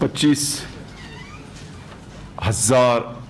25,000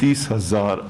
30,000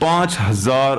5,000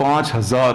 5,000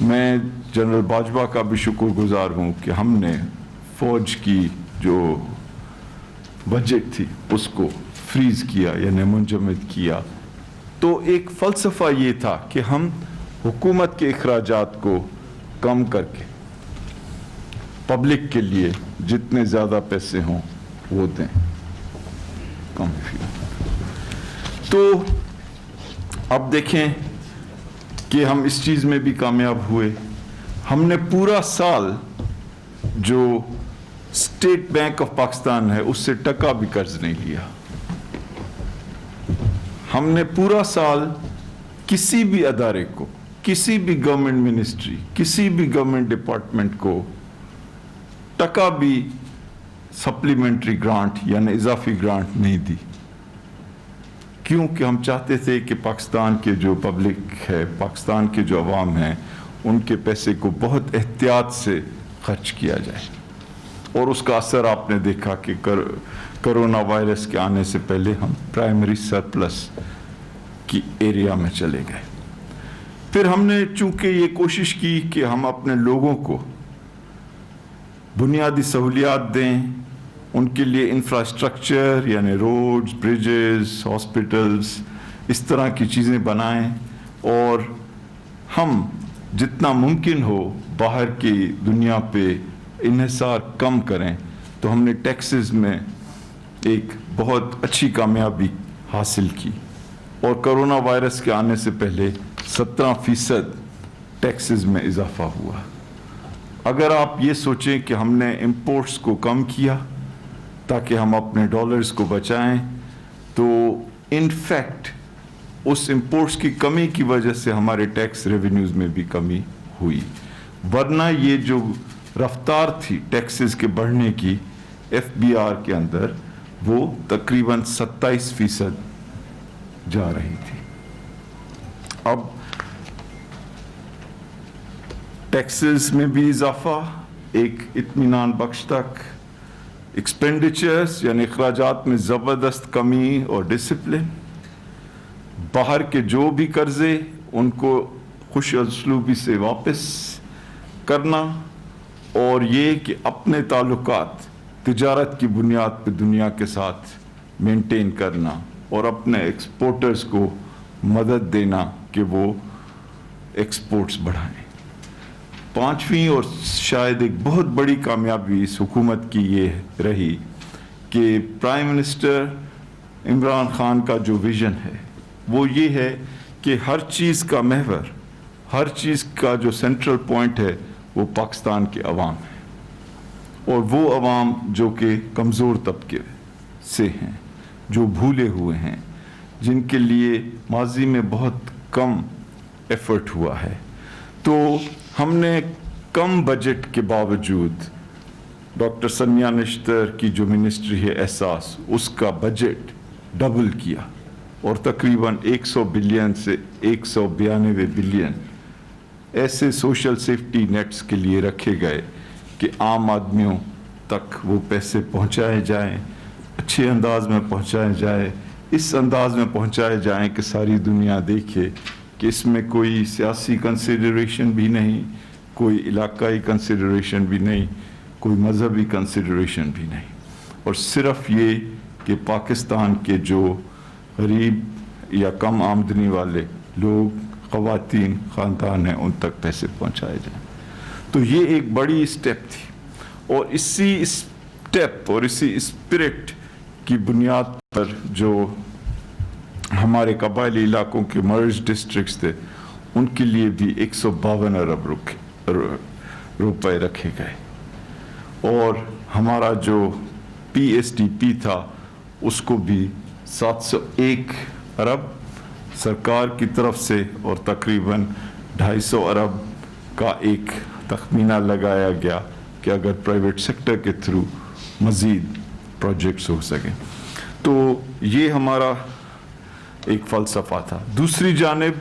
میں جنرل باجوہ کا بھی شکر گزار ہوں کہ ہم نے فوج کی جو بجٹ تھی اس کو فریز کیا یعنی منجمد کیا. تو ایک فلسفہ یہ تھا کہ ہم حکومت کے اخراجات کو کم کر کے پبلک کے لیے جتنے زیادہ پیسے ہوں وہ دیں. کم. تو اب دیکھیں کہ ہم اس چیز میں بھی کامیاب ہوئے. ہم نے پورا سال جو اسٹیٹ بینک آف پاکستان ہے اس سے ٹکا بھی قرض نہیں لیا. ہم نے پورا سال کسی بھی ادارے کو, کسی بھی گورنمنٹ منسٹری, کسی بھی گورنمنٹ ڈپارٹمنٹ کو ٹکا بھی سپلیمنٹری گرانٹ یعنی اضافی گرانٹ نہیں دی. کیونکہ ہم چاہتے تھے کہ پاکستان کے جو پبلک ہے, پاکستان کے جو عوام ہیں, ان کے پیسے کو بہت احتیاط سے خرچ کیا جائے. اور اس کا اثر آپ نے دیکھا کہ کرونا وائرس کے آنے سے پہلے ہم پرائمری سرپلس کی ایریا میں چلے گئے. پھر ہم نے چونکہ یہ کوشش کی کہ ہم اپنے لوگوں کو بنیادی سہولیات دیں, ان کے لیے انفراسٹرکچر یعنی روڈز, بریجز, ہاسپٹلز, اس طرح کی چیزیں بنائیں, اور ہم جتنا ممکن ہو باہر کی دنیا پہ انحصار کم کریں. تو ہم نے ٹیکسز میں ایک بہت اچھی کامیابی حاصل کی, اور کرونا وائرس کے آنے سے پہلے 17% ٹیکسز میں اضافہ ہوا. اگر آپ یہ سوچیں کہ ہم نے امپورٹس کو کم کیا تاکہ ہم اپنے ڈالرز کو بچائیں, تو ان فیکٹ اس امپورٹس کی کمی کی وجہ سے ہمارے ٹیکس ریونیوز میں بھی کمی ہوئی. ورنہ یہ جو رفتار تھی ٹیکسز کے بڑھنے کی ایف بی آر کے اندر, وہ تقریباً 27% جا رہی تھی. اب ٹیکسز میں بھی اضافہ ایک اطمینان بخش تک, ایکسپینڈیچرز یعنی اخراجات میں زبردست کمی اور ڈسپلن, باہر کے جو بھی قرضے ان کو خوش اسلوبی سے واپس کرنا, اور یہ کہ اپنے تعلقات تجارت کی بنیاد پہ دنیا کے ساتھ مینٹین کرنا, اور اپنے ایکسپورٹرز کو مدد دینا کہ وہ ایکسپورٹس بڑھائیں. پانچویں اور شاید ایک بہت بڑی کامیابی اس حکومت کی یہ رہی کہ پرائم منسٹر عمران خان کا جو ویژن ہے وہ یہ ہے کہ ہر چیز کا محور, ہر چیز کا جو سینٹرل پوائنٹ ہے وہ پاکستان کے عوام ہے, اور وہ عوام جو کہ کمزور طبقے سے ہیں, جو بھولے ہوئے ہیں, جن کے لیے ماضی میں بہت کم ایفرٹ ہوا ہے. تو ہم نے کم بجٹ کے باوجود ڈاکٹر سمیہ نشتر کی جو منسٹری ہے احساس, اس کا بجٹ ڈبل کیا, اور تقریباً 100 بلین سے 192 بلین ایسے سوشل سیفٹی نیٹس کے لیے رکھے گئے کہ عام آدمیوں تک وہ پیسے پہنچائے جائیں, اچھے انداز میں پہنچائے جائیں, اس انداز میں پہنچائے جائیں کہ ساری دنیا دیکھے کہ اس میں کوئی سیاسی کنسیڈریشن بھی نہیں, کوئی علاقائی کنسیڈریشن بھی نہیں, کوئی مذہبی کنسیڈریشن بھی نہیں, اور صرف یہ کہ پاکستان کے جو غریب یا کم آمدنی والے لوگ, خواتین, خاندان ہیں, ان تک پیسے پہنچائے جائیں. تو یہ ایک بڑی اسٹیپ تھی, اور اسی اسٹیپ اور اسی اسپرٹ کی بنیاد پر جو ہمارے قبائلی علاقوں کے مرج ڈسٹرکٹس تھے ان کے لیے بھی 152 ارب روپے رکھے گئے, اور ہمارا جو پی ایس ٹی پی تھا اس کو بھی 701 ارب سرکار کی طرف سے, اور تقریباً 250 ارب کا ایک تخمینہ لگایا گیا کہ اگر پرائیویٹ سیکٹر کے تھرو مزید پروجیکٹس ہو سکیں. تو یہ ہمارا ایک فلسفہ تھا. دوسری جانب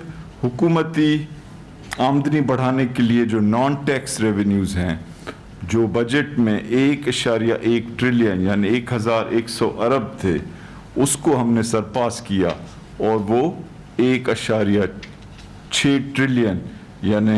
حکومتی آمدنی بڑھانے کے لیے جو نان ٹیکس ریونیوز ہیں, جو بجٹ میں 1.1 ٹریلین یعنی 1100 ارب تھے, اس کو ہم نے سرپاس کیا, اور وہ 1.6 ٹریلین یعنی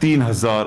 3000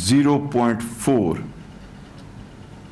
0.4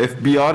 FBR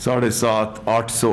750-800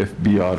FBR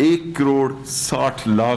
1,60,00,000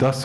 10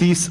30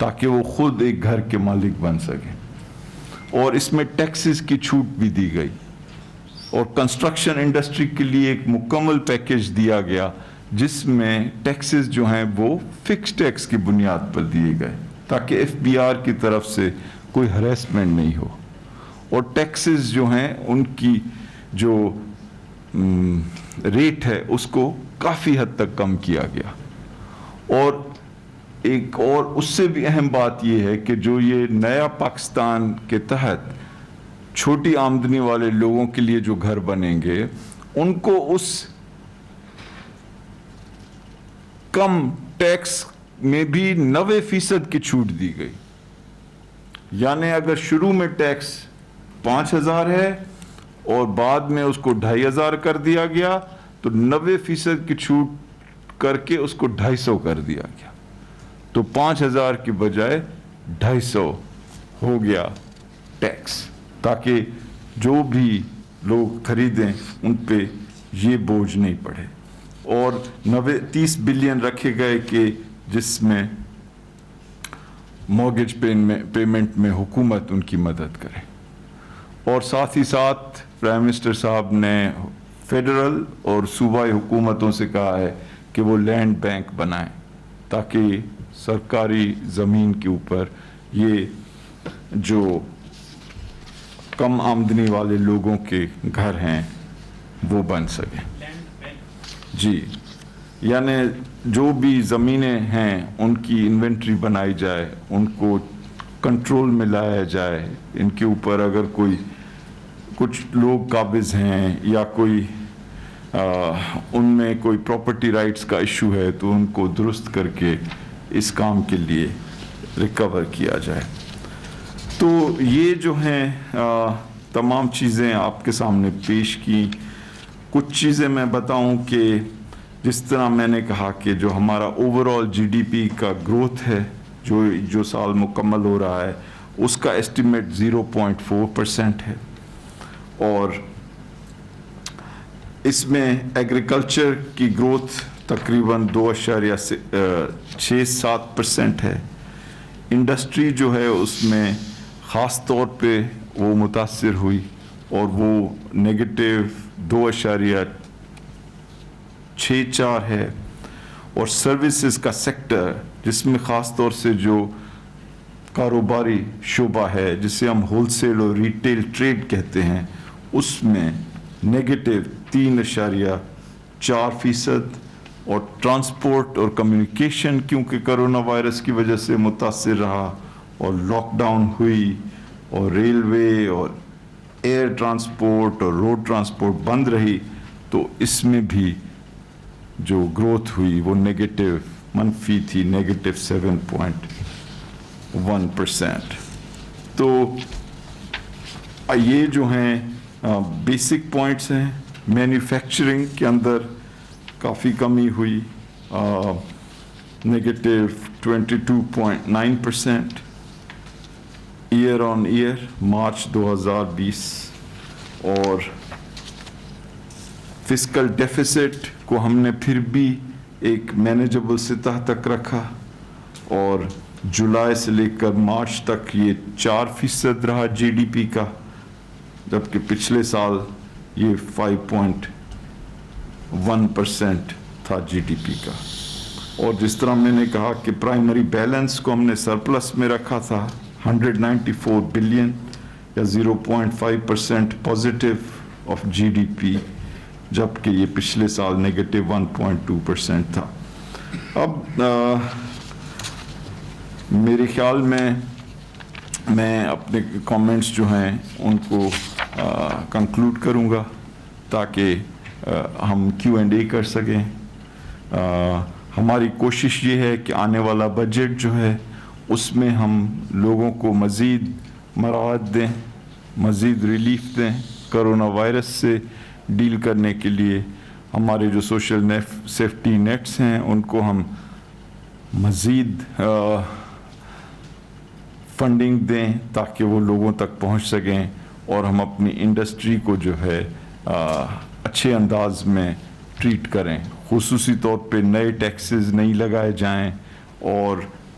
تاکہ وہ خود ایک گھر کے مالک بن سکیں. اور اس میں ٹیکسز کی چھوٹ بھی دی گئی اور کنسٹرکشن انڈسٹری کے لیے ایک مکمل پیکیج دیا گیا جس میں ٹیکسز جو ہیں وہ فکس ٹیکس کی بنیاد پر دیے گئے تاکہ ایف بی آر کی طرف سے کوئی ہریسمنٹ نہیں ہو. اور ٹیکسز جو ہیں ان کی جو ریٹ ہے اس کو کافی حد تک کم کیا گیا. اور ایک اور اس سے بھی اہم بات یہ ہے کہ جو یہ نیا پاکستان کے تحت چھوٹی آمدنی والے لوگوں کے لیے جو گھر بنیں گے ان کو اس کم ٹیکس میں بھی 90% کی چھوٹ دی گئی. یعنی اگر شروع میں ٹیکس 5,000 ہے اور بعد میں اس کو 2,500 کر دیا گیا تو 90% کی چھوٹ کر کے اس کو 250 کر دیا گیا. تو 5,000 کی بجائے 250 ہو گیا ٹیکس تاکہ جو بھی لوگ خریدیں ان پہ یہ بوجھ نہیں پڑے. اور 30 بلین رکھے گئے کہ جس میں مورگیج پیمنٹ میں حکومت ان کی مدد کرے. اور ساتھ ہی ساتھ پرائم منسٹر صاحب نے فیڈرل اور صوبائی حکومتوں سے کہا ہے کہ وہ لینڈ بینک بنائیں تاکہ سرکاری زمین کے اوپر یہ جو کم آمدنی والے لوگوں کے گھر ہیں وہ بن سکیں. جی یعنی جو بھی زمینیں ہیں ان کی انوینٹری بنائی جائے, ان کو کنٹرول میں لایا جائے, ان کے اوپر اگر کوئی کچھ لوگ قابض ہیں یا کوئی ان میں کوئی پراپرٹی رائٹس کا ایشو ہے تو ان کو درست کر کے اس کام کے لیے ریکور کیا جائے. تو یہ جو ہیں تمام چیزیں آپ کے سامنے پیش کی. کچھ چیزیں میں بتاؤں کہ جس طرح میں نے کہا کہ جو ہمارا اوور آل جی ڈی پی کا گروتھ ہے جو سال مکمل ہو رہا ہے اس کا ایسٹیمیٹ 0.4% ہے. اور اس میں ایگریکلچر کی گروتھ تقریباً 2.67% ہے. انڈسٹری جو ہے اس میں خاص طور پہ وہ متاثر ہوئی اور وہ نگیٹو 2.64 ہے. اور سروسز کا سیکٹر جس میں خاص طور سے جو کاروباری شعبہ ہے جسے ہم ہول سیل اور ریٹیل ٹریڈ کہتے ہیں اس میں نگیٹو 3.4%. اور ٹرانسپورٹ اور کمیونیکیشن کیونکہ کرونا وائرس کی وجہ سے متاثر رہا اور لاک ڈاؤن ہوئی اور ریلوے اور ایئر ٹرانسپورٹ اور روڈ ٹرانسپورٹ بند رہی تو اس میں بھی جو گروتھ ہوئی وہ منفی تھی -7.1%. تو یہ جو ہیں بیسک پوائنٹس ہیں. مینوفیکچرنگ کے اندر کافی کمی ہوئی -22.9% ایئر آن ایئر مارچ 2020. اور فسکل ڈیفیسٹ کو ہم نے پھر بھی ایک مینیجبل سطح تک رکھا اور جولائی سے لے کر مارچ تک یہ 4% رہا جی ڈی پی کا جبکہ پچھلے سال یہ 5.1% تھا جی ڈی پی کا. اور جس طرح میں نے کہا کہ پرائمری بیلنس کو ہم نے سرپلس میں رکھا تھا 194 بلین یا 0.5% positive of G D P جبکہ یہ پچھلے سال -1.2% تھا. اب میرے خیال میں اپنے کامنٹس جو ہیں ان کو کنکلوڈ کروں گا تاکہ ہم Q&A کر سکیں. ہماری کوشش یہ ہے کہ آنے والا بجٹ جو ہے اس میں ہم لوگوں کو مزید مراعات دیں, مزید ریلیف دیں. کرونا وائرس سے ڈیل کرنے کے لیے ہمارے جو سوشل سیفٹی نیٹس ہیں ان کو ہم مزید فنڈنگ دیں تاکہ وہ لوگوں تک پہنچ سکیں اور ہم اپنی انڈسٹری کو جو ہے اچھے انداز میں ٹریٹ کریں. خصوصی طور پہ نئے ٹیکسز نہیں لگائے جائیں اور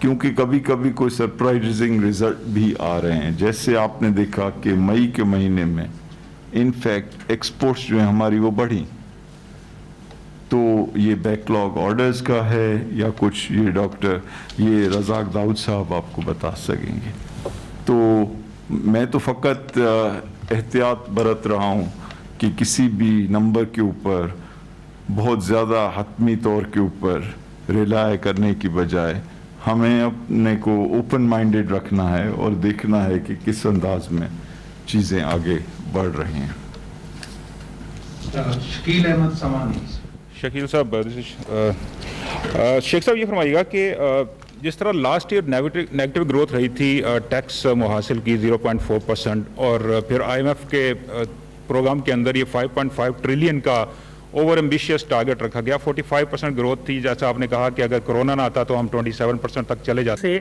کیونکہ کبھی کبھی کوئی سرپرائزنگ رزلٹ بھی آ رہے ہیں. جیسے آپ نے دیکھا کہ مئی کے مہینے میں انفیکٹ ایکسپورٹس جو ہیں ہماری وہ بڑھی. تو یہ بیک لاگ آرڈرز کا ہے یا کچھ یہ ڈاکٹر یہ رزاق داؤد صاحب آپ کو بتا سکیں گے. تو میں تو فقط احتیاط برت رہا ہوں کہ کسی بھی نمبر کے اوپر بہت زیادہ حتمی طور کے اوپر ریلائے کرنے کی بجائے ہمیں اپنے کو اوپن مائنڈیڈ رکھنا ہے اور دیکھنا ہے کہ کس انداز میں چیزیں آگے بڑھ رہی ہیں. شکیل احمد سمانی. شکیل صاحب شیخ صاحب یہ فرمائیے گا کہ جس طرح لاسٹ ایئر نیگیٹو گروتھ رہی تھی ٹیکس محاصل کی 0.4% اور پھر آئی ایم ایف کے پروگرام کے اندر یہ 5.5 ٹریلین کا اوور ایمبیشیس ٹارگٹ رکھا گیا. 45% گروتھ تھی. جیسا آپ نے کہا کہ اگر کرونا نہ آتا تو ہم 27% تک چلے جاتے.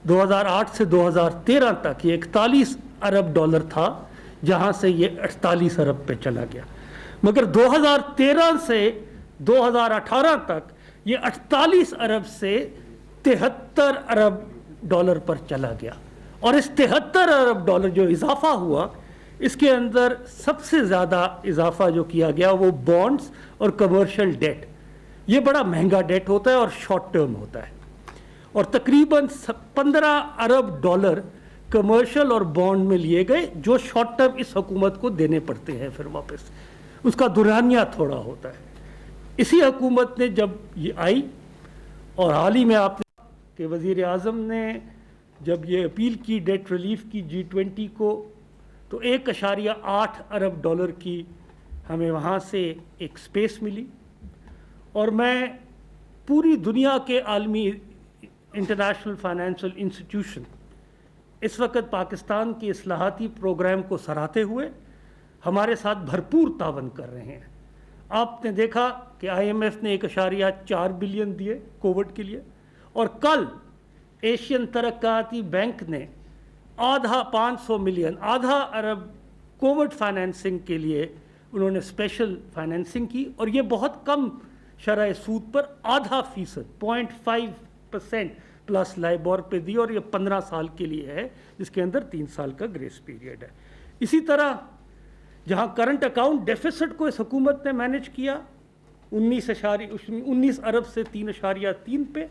2008 سے 2013 تک یہ 41 ارب ڈالر تھا جہاں سے یہ 48 ارب پہ چلا گیا. مگر 2013 سے 2018 تک یہ 48 ارب سے 73 ارب ڈالر پر چلا گیا. اور اس 73 ارب ڈالر جو اضافہ ہوا اس کے اندر سب سے زیادہ اضافہ جو کیا گیا وہ بانڈز اور کمرشل ڈیٹ. یہ بڑا مہنگا ڈیٹ ہوتا ہے اور شارٹ ٹرم ہوتا ہے. اور تقریباً 15 ارب ڈالر کمرشل اور بانڈ میں لیے گئے جو شارٹ ٹرم اس حکومت کو دینے پڑتے ہیں پھر واپس. اس کا دورانیہ تھوڑا ہوتا ہے. اسی حکومت نے جب یہ آئی اور حال ہی میں آپ نے کہ وزیر اعظم نے جب یہ اپیل کی ڈیٹ ریلیف کی G20 کو تو 1.8 ارب ڈالر کی ہمیں وہاں سے ایک سپیس ملی. اور میں پوری دنیا کے عالمی انٹرنیشنل فائنینشل انسٹیٹیوشن اس وقت پاکستان کے اصلاحاتی پروگرام کو سراہتے ہوئے ہمارے ساتھ بھرپور تعاون کر رہے ہیں. آپ نے دیکھا کہ آئی ایم ایف نے 1.4 بلین دیے کووڈ کے لیے اور کل ایشین ترقیاتی بینک نے آدھا 500 ملین آدھا ارب کووڈ فائنینسنگ کے لیے انہوں نے اسپیشل فائنینسنگ کی. اور یہ بہت کم شرح سود پر 0.5% 0.5% پلس لائبور پہ دی اور یہ 15 سال کے لیے ہے جس کے اندر 3 سال کا گریس پیریڈ ہے. اسی طرح جہاں کرنٹ اکاؤنٹ ڈیفیسٹ کو اس حکومت نے مینیج کیا 19 ارب سے 3.3 پہ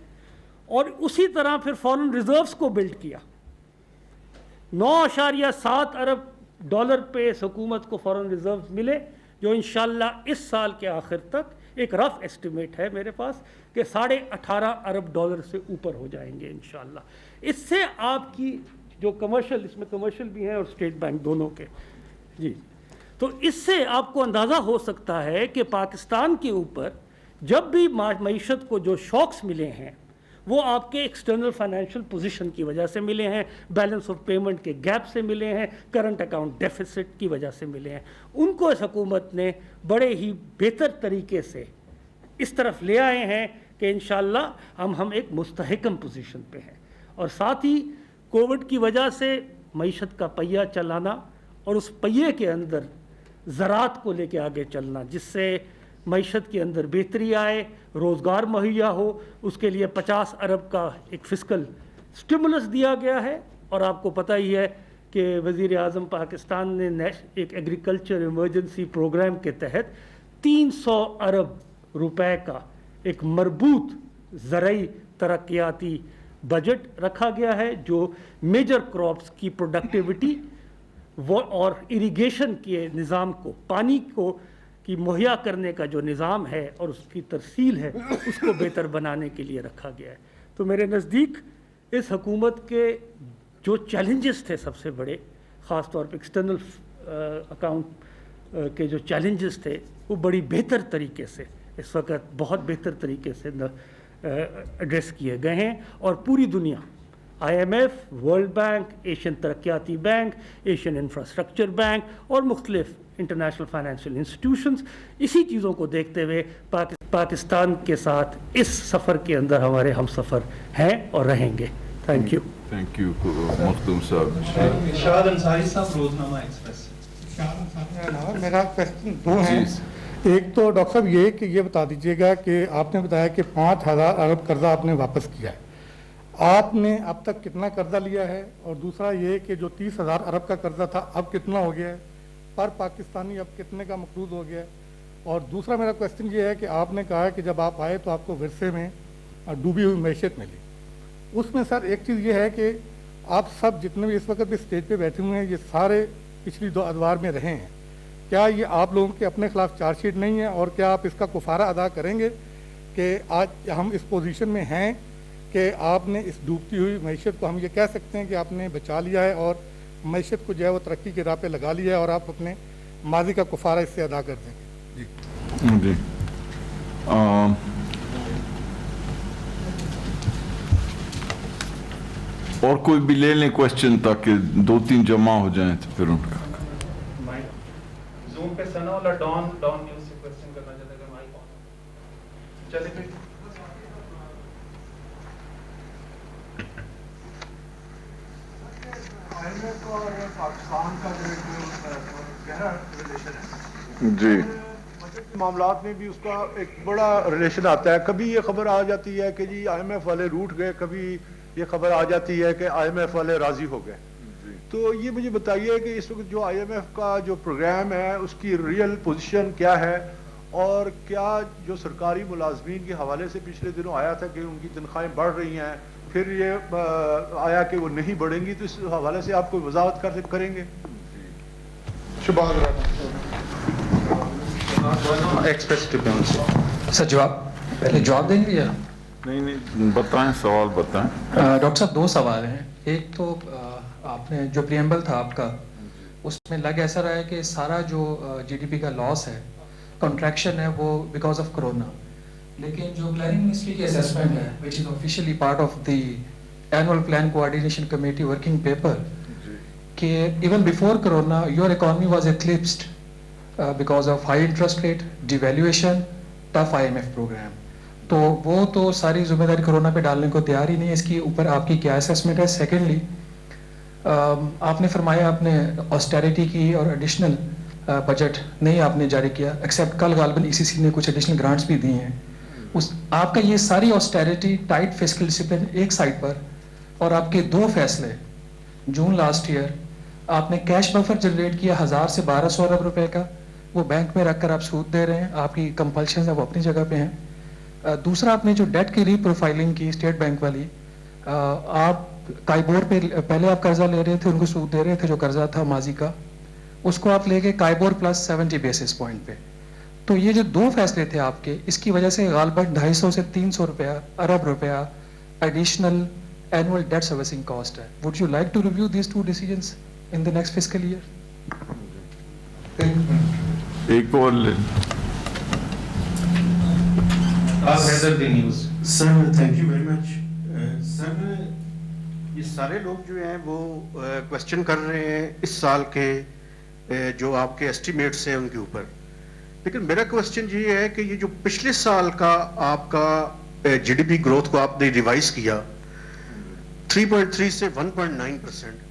اور اسی طرح پھر فارن ریزروز کو بلڈ کیا 9.7 ارب ڈالر پہ اس حکومت کو فارن ریزروز ملے جو انشاءاللہ اس سال کے آخر تک ایک رف ایسٹیمیٹ ہے میرے پاس کہ 18.5 ارب ڈالر سے اوپر ہو جائیں گے انشاءاللہ. اس سے آپ کی جو کمرشل اس میں کمرشل بھی ہیں اور اسٹیٹ بینک دونوں کے جی تو اس سے آپ کو اندازہ ہو سکتا ہے کہ پاکستان کے اوپر جب بھی معیشت کو جو شاکس ملے ہیں وہ آپ کے ایکسٹرنل فائنینشیل پوزیشن کی وجہ سے ملے ہیں, بیلنس آف پیمنٹ کے گیپ سے ملے ہیں, کرنٹ اکاؤنٹ ڈیفیسٹ کی وجہ سے ملے ہیں. ان کو اس حکومت نے بڑے ہی بہتر طریقے سے اس طرف لے آئے ہیں کہ انشاءاللہ ہم ایک مستحکم پوزیشن پہ ہیں. اور ساتھ ہی کووڈ کی وجہ سے معیشت کا پہیہ چلانا اور اس پہیے کے اندر زراعت کو لے کے آگے چلنا جس سے معیشت کے اندر بہتری آئے, روزگار مہیا ہو, اس کے لیے 50 ارب کا ایک فسکل سٹیمولس دیا گیا ہے. اور آپ کو پتہ ہی ہے کہ وزیر اعظم پاکستان نے ایک ایگریکلچر ایمرجنسی پروگرام کے تحت 300 ارب روپے کا ایک مربوط زرعی ترقیاتی بجٹ رکھا گیا ہے جو میجر کراپس کی پروڈکٹیوٹی وہ اور اریگیشن کے نظام کو پانی کو کی مہیا کرنے کا جو نظام ہے اور اس کی ترسیل ہے اس کو بہتر بنانے کے لیے رکھا گیا ہے. تو میرے نزدیک اس حکومت کے جو چیلنجز تھے سب سے بڑے, خاص طور پہ ایکسٹرنل اکاؤنٹ کے جو چیلنجز تھے وہ بڑی بہتر طریقے سے اس وقت بہت بہتر طریقے سے ایڈریس کیے گئے ہیں. اور پوری دنیا I M F, World Bank, Asian ترقیاتی بینک, ایشین انفراسٹرکچر بینک اور مختلف انٹرنیشنل فائنینشیل انسٹیٹیوشنز اسی چیزوں کو دیکھتے ہوئے پاکستان کے ساتھ اس سفر کے اندر ہمارے ہم سفر ہیں اور رہیں گے. Thank you. تھینک یو مخدوم صاحب. شاہد انصاری صاحب, روزنامہ ایکسپریس. میرا کوشچن 2 ہیں. ایک تو ڈاکٹر صاحب یہ کہ یہ بتا دیجیے گا کہ آپ نے بتایا کہ 5,000 ارب قرضہ آپ نے واپس کیا ہے. آپ نے اب تک کتنا قرضہ لیا ہے, اور دوسرا یہ کہ جو 30,000 ارب کا قرضہ تھا اب کتنا ہو گیا ہے, پر پاکستانی اب کتنے کا مقروض ہو گیا ہے. اور دوسرا میرا کویسچن یہ ہے کہ آپ نے کہا کہ جب آپ آئے تو آپ کو ورثے میں ڈوبی ہوئی معیشت ملی. اس میں سر ایک چیز یہ ہے کہ آپ سب جتنے بھی اس وقت بھی اسٹیج پہ بیٹھے ہوئے ہیں یہ سارے پچھلی 2 ادوار میں رہے ہیں. کیا یہ آپ لوگوں کے اپنے خلاف چارج شیٹ نہیں ہے, اور کیا آپ اس کا کفارہ ادا کریں گے کہ آج ہم اس پوزیشن میں ہیں کہ آپ نے اس ڈوبتی ہوئی معیشت کو, ہم یہ کہہ سکتے ہیں کہ آپ نے بچا لیا ہے اور معیشت کو جو ہے وہ ترقی کی راہ پہ لگا لیا ہے, اور آپ اپنے ماضی کا کفارہ اس سے ادا کر دیں گے؟ جی اور کوئی بھی لے لیں کوشچن تاکہ 2-3 جمع ہو جائیں تو پھر ان کا زوم پہ سنا والا ڈان نیوز سے کوسچن کرنا چاہتا ہے کہ مائک آن چلے پھر. پاکستان کا جو گہرا ریلیشن ہے, جی بجٹ کے معاملات میں بھی اس کا ایک بڑا ریلیشن آتا ہے. کبھی یہ خبر آ جاتی ہے کہ جی IMF والے روٹ گئے, کبھی یہ خبر آ جاتی ہے کہ IMF والے راضی ہو گئے. تو یہ مجھے بتائیے کہ اس وقت جو IMF کا جو پروگرام ہے اس کی ریئل پوزیشن کیا ہے, اور کیا جو سرکاری ملازمین کے حوالے سے پچھلے دنوں آیا تھا کہ ان کی تنخواہیں بڑھ رہی ہیں, پھر یہ آیا کہ وہ نہیں بڑھیں گی, تو اس حوالے سے آپ کوئی وضاحت کریں گے؟ شباز سر جواب پہلے جواب دیں گے یا نہیں بتائیں, سوال بتائیں. ڈاکٹر صاحب 2 سوال ہیں. ایک تو آپ نے جو پریمبل تھا آپ کا اس میں لگ ایسا رہا ہے کہ سارا جو GDP کا لاس ہے, کنٹریکشن ہے, وہ بیکاز آف کرونا. لیکن جو پلاننگ منسٹری کی اسیسمنٹ ہے which is officially part of the annual plan coordination committee working paper, کہ even before corona your economy was eclipsed because of high interest rate, devaluation, tough IMF programme. تو وہ تو ساری ذمہ داری corona پہ ڈالنے کو تیار ہی نہیں ہے. اس کے اوپر آپ کی کیا اسیسمنٹ ہے؟ سیکنڈلی آپ نے فرمایا آپ نے آسٹیریٹی کی اور ایڈیشنل بجٹ نہیں آپ نے جاری کیا, ایکسیپٹ کل غالباً ECC نے کچھ ایڈیشنل گرانٹس بھی دی ہیں. آپ کا یہ ساری آسٹیریٹی, ٹائٹ فسکل ڈسپلن ایک سائڈ پر, اور آپ کے 2 فیصلے جون لاسٹ ایئر آپ نے کیش بفر جنریٹ کیا 1000 سے 1200 ارب روپے کا, وہ بینک میں رکھ کر آپ سود دے رہے ہیں, آپ کی کمپلشنز ہیں وہ اپنی جگہ پہ ہیں. دوسرا آپ نے جو ڈیٹ کی ری پروفائلنگ کی اسٹیٹ بینک والی, آپ کائبور پہ پہلے آپ قرضہ لے رہے تھے, ان کو سود دے رہے تھے جو قرضہ تھا ماضی کا, اس کو آپ لے کے کائبور پلس 70 بیسس پوائنٹ پہ. تو یہ جو 2 فیصلے تھے آپ کے, اس کی وجہ سے غالباً 250 سے 300 ارب روپیہ additional annual debt servicing cost ہے. Would you like to review these 2 decisions in the next fiscal year? ایک اور لے. Sir thank you very much. Sir یہ سارے لوگ جو ہیں وہ کوشچن کر رہے ہیں اس سال کے جو آپ کے ایسٹیمیٹس ہیں ان کے اوپر, لیکن میرا کوشچن یہ ہے کہ یہ جو پچھلے سال کا آپ کا GDP گروتھ کو آپ نے ریوائز کیا 3.3 سے 1.9%,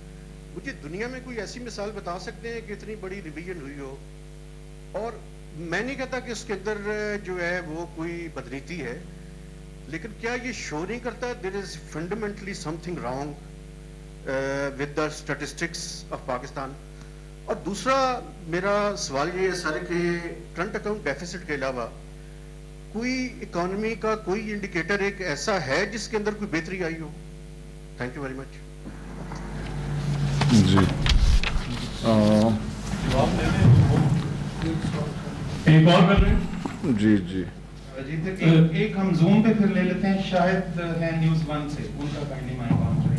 مجھے دنیا میں کوئی ایسی مثال بتا سکتے ہیں کہ اتنی بڑی ریویژن ہوئی ہو؟ اور میں نہیں کہتا کہ اس کے اندر جو ہے وہ کوئی بدنیتی ہے, لیکن کیا یہ شو نہیں کرتا there is fundamentally something wrong with the statistics of Pakistan? اور دوسرا میرا سوال یہ ہے سر کہ کرنٹ اکاؤنٹ ڈیفیسٹ کے علاوہ کوئی اکانومی کا کوئی انڈیکیٹر ایک ایسا ہے جس کے اندر کوئی بہتری آئی ہو؟ Thank you very much. جی ایک اور کر رہے ہیں. جی جی ایک ہم زوم پہ پھر لے لیتے ہیں, شاید ہے نیوز 1 سے, ان کا کائنڈلی مائک آن کریں.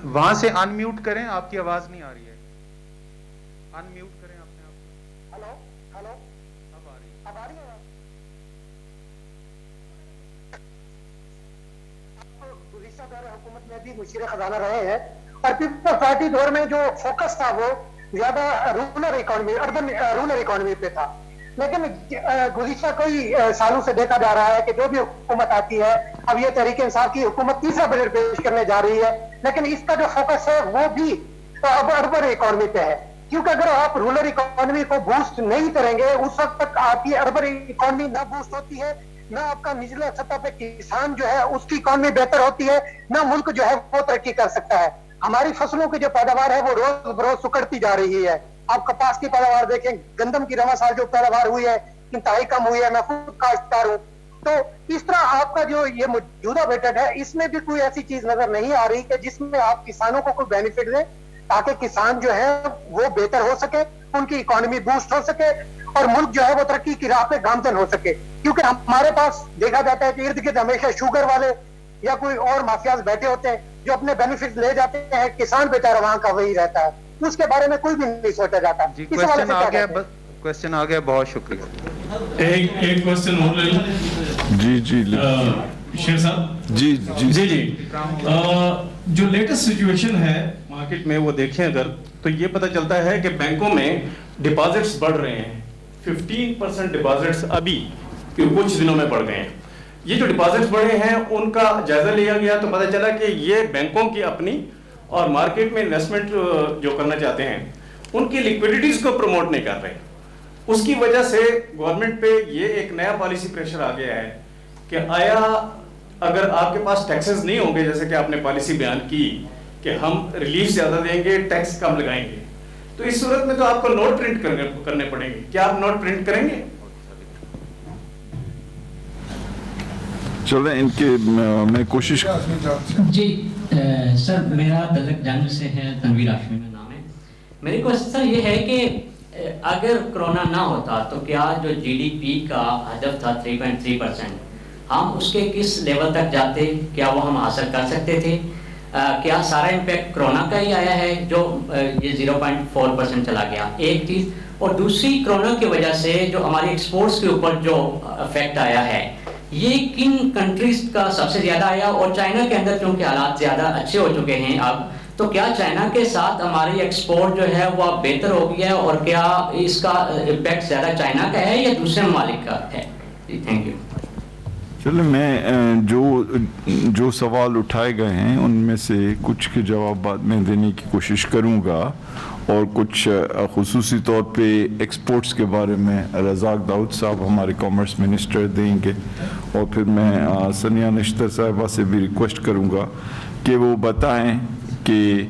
وہاں سے ان میوٹ کریں, آپ کی آواز نہیں آ رہی ہے. ان میوٹ کریں اپنے آپ. ہلو ہلو, اب آ رہی ہے. اب آ رہی ہے آپ؟ گزشتہ دور حکومت میں بھی مشیر خزانہ رہے ہیں, اور پیپلز پارٹی دور میں جو فوکس تھا وہ زیادہ rural economy, urban rural economy پہ تھا. لیکن گزشتہ کوئی سالوں سے دیکھا جا رہا ہے کہ جو بھی حکومت آتی ہے, اب یہ تحریک انصاف کی حکومت تیسرا بجٹ پیش کرنے جا رہی ہے, لیکن اس کا جو فوکس ہے وہ بھی اب اربن اکانومی پہ ہے, کیونکہ اگر آپ رورل اکانومی کو بوسٹ نہیں کریں گے اس وقت تک آپ کی اربن اکانومی نہ بوسٹ ہوتی ہے, نہ آپ کا نچلے سطح پہ کسان جو ہے اس کی اکانومی بہتر ہوتی ہے, نہ ملک جو ہے وہ ترقی کر سکتا ہے. ہماری فصلوں کی جو پیداوار ہے وہ روز بروز سکڑتی جا رہی ہے. آپ کپاس کی پیداوار دیکھیں, گندم کی رواں سال جو پیداوار ہوئی ہے انتہائی کم ہوئی ہے. میں خود کاشتکار ہوں. تو اس طرح آپ کا جو یہ موجودہ بجٹ ہے اس میں بھی کوئی ایسی چیز نظر نہیں آ رہی کہ جس میں آپ کسانوں کو کوئی بینیفٹ دیں تاکہ کسان جو ہے وہ بہتر ہو سکے, ان کی اکانومی بوسٹ ہو سکے اور ملک جو ہے وہ ترقی کی راہ پہ گامزن ہو سکے. کیونکہ ہمارے پاس دیکھا جاتا ہے کہ ارد گرد ہمیشہ شوگر والے یا کوئی اور مافیاز بیٹھے ہوتے ہیں جو اپنے بینیفٹ لے جاتے ہیں, کسان بیچارہ وہاں کا وہی رہتا ہے, اس کے بارے میں کوئی بھی نہیں سوچا جاتا. جی اس حوالے سے کوشچن آ کیا گیا, کہتے ہیں؟ کوشچن آ گیا, بہت شکریہ. ایک کوشچن اور لے لیں. جی شیر صاحب. جی جو لیٹسٹ سچویشن ہے مارکیٹ میں وہ دیکھیں اگر تو یہ پتہ چلتا ہے کہ بینکوں میں ڈپازٹس بڑھ رہے ہیں. 15% ڈپازٹس ابھی کچھ دنوں میں بڑھ گئے ہیں. یہ جو ڈپازٹس بڑھے ہیں ان کا جائزہ لیا گیا تو پتہ چلا کہ یہ بینکوں کی اپنی اور مارکیٹ میں انویسٹمنٹ جو کرنا چاہتے ہیں ان کی لیکوڈیٹیز کو پروموٹ نہیں کر رہے. اس کی وجہ سے گورنمنٹ پہ یہ ایک نیا پالیسی پریشر آ گیا ہے کہ آیا اگر آپ کے پاس ٹیکسز نہیں ہوں گے, جیسے کہ آپ نے پالیسی بیان کی کہ ہم ریلیف زیادہ دیں گے, ٹیکس کم لگائیں گے, تو اس صورت میں تو آپ کو نوٹ پرنٹ کرنے پڑیں گے. کیا آپ نوٹ پرنٹ کریں گے؟ چلیں ان کے میں کوشش. جی سر, میرا دلک جنگ سے ہے, تنویر ہاشمی میں نام ہے. میری کوشچن یہ ہے کہ اگر کرونا نہ ہوتا تو کیا جو جی ڈی پی کا ہدف تھا 3.3%, ہم اس کے کس لیول تک جاتے, کیا وہ ہم حاصل کر سکتے تھے؟ کیا سارا امپیکٹ کرونا کا ہی آیا ہے جو یہ 0.4% چلا گیا؟ ایک چیز. اور دوسری, کرونا کی وجہ سے جو ہماری ایکسپورٹس کے اوپر جو افیکٹ آیا ہے یہ کن کنٹریز کا سب سے زیادہ آیا؟ اور چائنا کے اندر کیونکہ حالات زیادہ اچھے ہو چکے ہیں اب, تو کیا چائنا کے ساتھ ہماری ایکسپورٹ جو ہے وہ بہتر ہو گیا ہے, اور کیا اس کا امپیکٹ زیادہ چائنا کا ہے یا دوسرے ممالک کا ہے؟ Thank you. چلیں میں جو سوال اٹھائے گئے ہیں ان میں سے کچھ کے جوابات میں دینے کی کوشش کروں گا, اور کچھ خصوصی طور پہ ایکسپورٹس کے بارے میں رزاق داؤد صاحب ہمارے کامرس منسٹر دیں گے, اور پھر میں سنیا نشتر صاحبہ سے بھی ریکویسٹ کروں گا کہ وہ بتائیں کہ